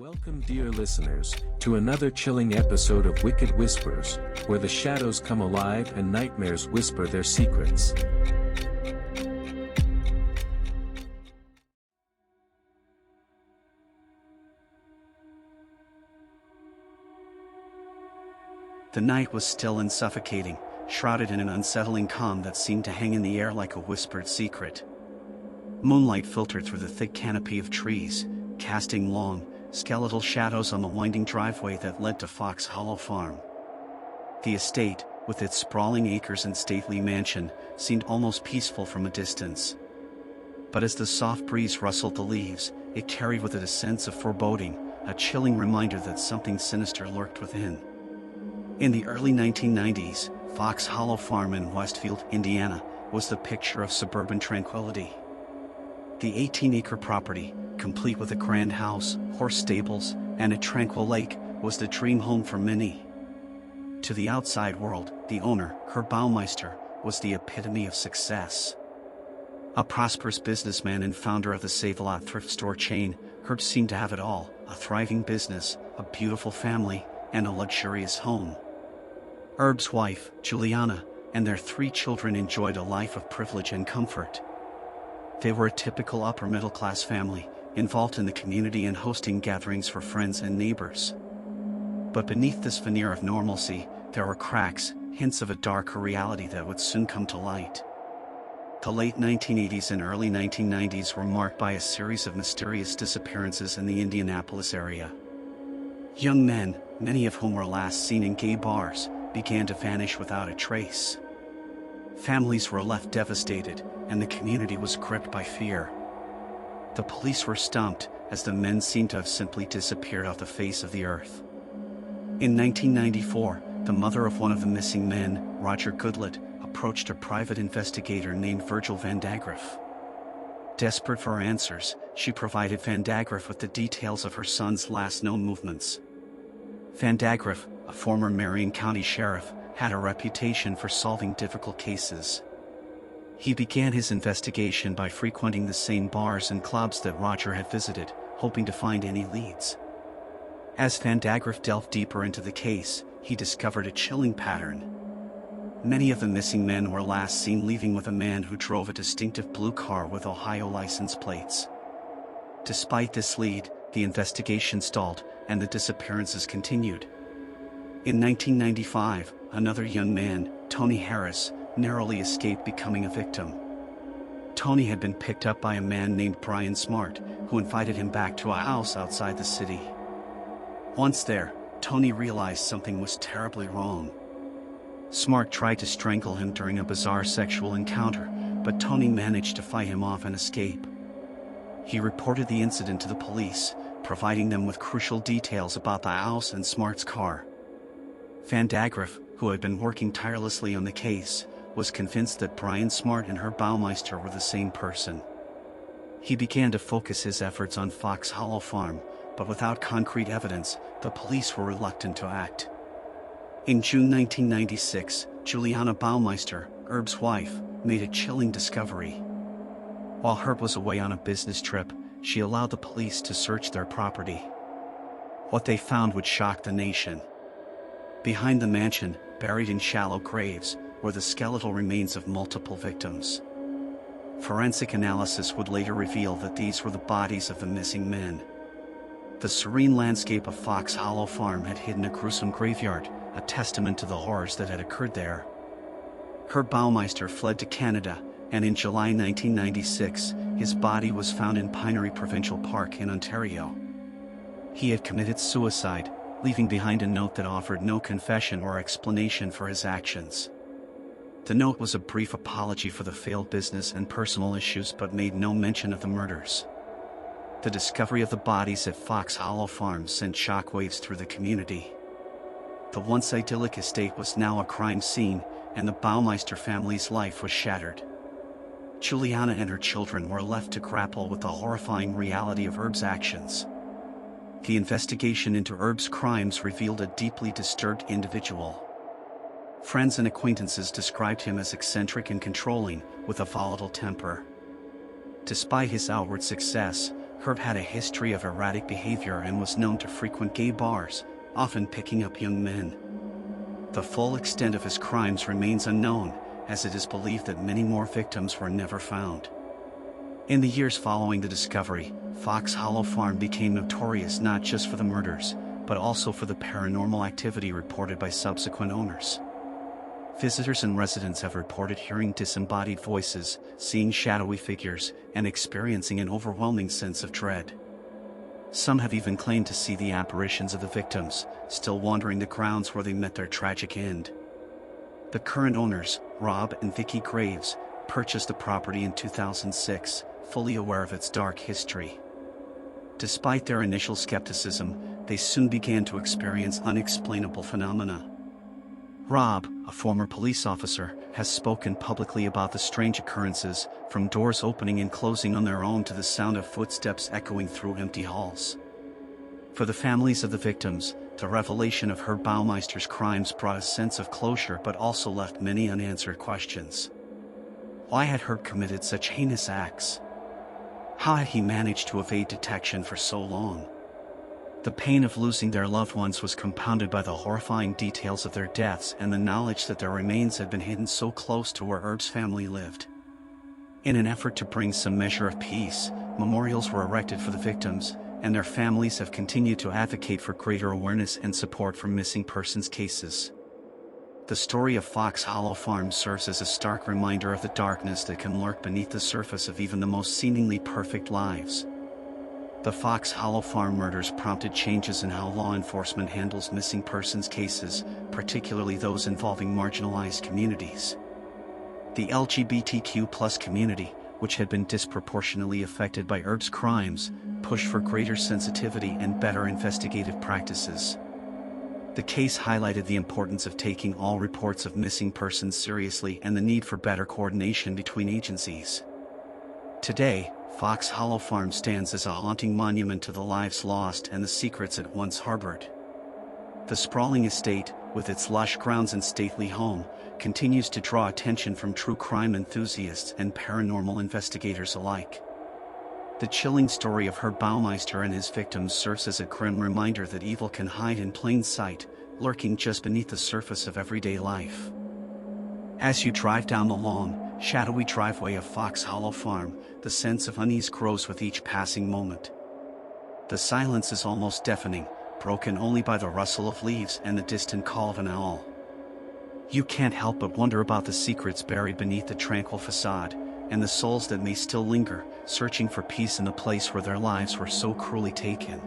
Welcome, dear listeners, to another chilling episode of Wicked Whispers, where the shadows come alive and nightmares whisper their secrets. The night was still and suffocating, shrouded in an unsettling calm that seemed to hang in the air like a whispered secret. Moonlight filtered through the thick canopy of trees, casting long, skeletal shadows on the winding driveway that led to Fox Hollow Farm. The estate, with its sprawling acres and stately mansion, seemed almost peaceful from a distance. But as the soft breeze rustled the leaves, it carried with it a sense of foreboding, a chilling reminder that something sinister lurked within. In the early 1990s, Fox Hollow Farm in Westfield, Indiana, was the picture of suburban tranquility. The 18-acre property, complete with a grand house, horse stables, and a tranquil lake, was the dream home for many. To the outside world, the owner, Herb Baumeister, was the epitome of success. A prosperous businessman and founder of the Save-A-Lot thrift store chain, Herb seemed to have it all: a thriving business, a beautiful family, and a luxurious home. Herb's wife, Juliana, and their 3 children enjoyed a life of privilege and comfort. They were a typical upper-middle-class family, involved in the community and hosting gatherings for friends and neighbors. But beneath this veneer of normalcy, there were cracks, hints of a darker reality that would soon come to light. The late 1980s and early 1990s were marked by a series of mysterious disappearances in the Indianapolis area. Young men, many of whom were last seen in gay bars, began to vanish without a trace. Families were left devastated, and the community was gripped by fear. The police were stumped, as the men seemed to have simply disappeared off the face of the earth. In 1994, the mother of one of the missing men, Roger Goodlett, approached a private investigator named Virgil Vandagriff. Desperate for answers, she provided Vandagriff with the details of her son's last known movements. Vandagriff, a former Marion County sheriff, had a reputation for solving difficult cases. He began his investigation by frequenting the same bars and clubs that Roger had visited, hoping to find any leads. As Vandagriff delved deeper into the case, he discovered a chilling pattern. Many of the missing men were last seen leaving with a man who drove a distinctive blue car with Ohio license plates. Despite this lead, the investigation stalled, and the disappearances continued. In 1995, another young man, Tony Harris, narrowly escaped becoming a victim. Tony had been picked up by a man named Brian Smart, who invited him back to a house outside the city. Once there, Tony realized something was terribly wrong. Smart tried to strangle him during a bizarre sexual encounter, but Tony managed to fight him off and escape. He reported the incident to the police, providing them with crucial details about the house and Smart's car. Vandagriff, who had been working tirelessly on the case, was convinced that Brian Smart and Herb Baumeister were the same person. He began to focus his efforts on Fox Hollow Farm, but without concrete evidence, the police were reluctant to act. In June 1996, Juliana Baumeister, Herb's wife, made a chilling discovery. While Herb was away on a business trip, she allowed the police to search their property. What they found would shock the nation. Behind the mansion, buried in shallow graves, were the skeletal remains of multiple victims. Forensic analysis would later reveal that these were the bodies of the missing men. The serene landscape of Fox Hollow Farm had hidden a gruesome graveyard, a testament to the horrors that had occurred there. Herb Baumeister fled to Canada, and in July 1996, his body was found in Pinery Provincial Park in Ontario. He had committed suicide, leaving behind a note that offered no confession or explanation for his actions. The note was a brief apology for the failed business and personal issues, but made no mention of the murders. The discovery of the bodies at Fox Hollow Farm sent shockwaves through the community. The once idyllic estate was now a crime scene, and the Baumeister family's life was shattered. Juliana and her children were left to grapple with the horrifying reality of Herb's actions. The investigation into Herb's crimes revealed a deeply disturbed individual. Friends and acquaintances described him as eccentric and controlling, with a volatile temper. Despite his outward success, Herb had a history of erratic behavior and was known to frequent gay bars, often picking up young men. The full extent of his crimes remains unknown, as it is believed that many more victims were never found. In the years following the discovery, Fox Hollow Farm became notorious not just for the murders, but also for the paranormal activity reported by subsequent owners. Visitors and residents have reported hearing disembodied voices, seeing shadowy figures, and experiencing an overwhelming sense of dread. Some have even claimed to see the apparitions of the victims, still wandering the grounds where they met their tragic end. The current owners, Rob and Vicky Graves, purchased the property in 2006, fully aware of its dark history. Despite their initial skepticism, they soon began to experience unexplainable phenomena. Rob, a former police officer, has spoken publicly about the strange occurrences, from doors opening and closing on their own to the sound of footsteps echoing through empty halls. For the families of the victims, the revelation of Herb Baumeister's crimes brought a sense of closure but also left many unanswered questions. Why had Herb committed such heinous acts? How had he managed to evade detection for so long? The pain of losing their loved ones was compounded by the horrifying details of their deaths and the knowledge that their remains had been hidden so close to where Herb's family lived. In an effort to bring some measure of peace, memorials were erected for the victims, and their families have continued to advocate for greater awareness and support for missing persons cases. The story of Fox Hollow Farm serves as a stark reminder of the darkness that can lurk beneath the surface of even the most seemingly perfect lives. The Fox Hollow Farm murders prompted changes in how law enforcement handles missing persons cases, particularly those involving marginalized communities. The LGBTQ+ community, which had been disproportionately affected by Herb's crimes, pushed for greater sensitivity and better investigative practices. The case highlighted the importance of taking all reports of missing persons seriously and the need for better coordination between agencies. Today, Fox Hollow Farm stands as a haunting monument to the lives lost and the secrets it once harbored. The sprawling estate, with its lush grounds and stately home, continues to draw attention from true crime enthusiasts and paranormal investigators alike. The chilling story of Herb Baumeister and his victims serves as a grim reminder that evil can hide in plain sight, lurking just beneath the surface of everyday life. As you drive down the long, shadowy driveway of Fox Hollow Farm, the sense of unease grows with each passing moment. The silence is almost deafening, broken only by the rustle of leaves and the distant call of an owl. You can't help but wonder about the secrets buried beneath the tranquil façade, and the souls that may still linger, searching for peace in the place where their lives were so cruelly taken.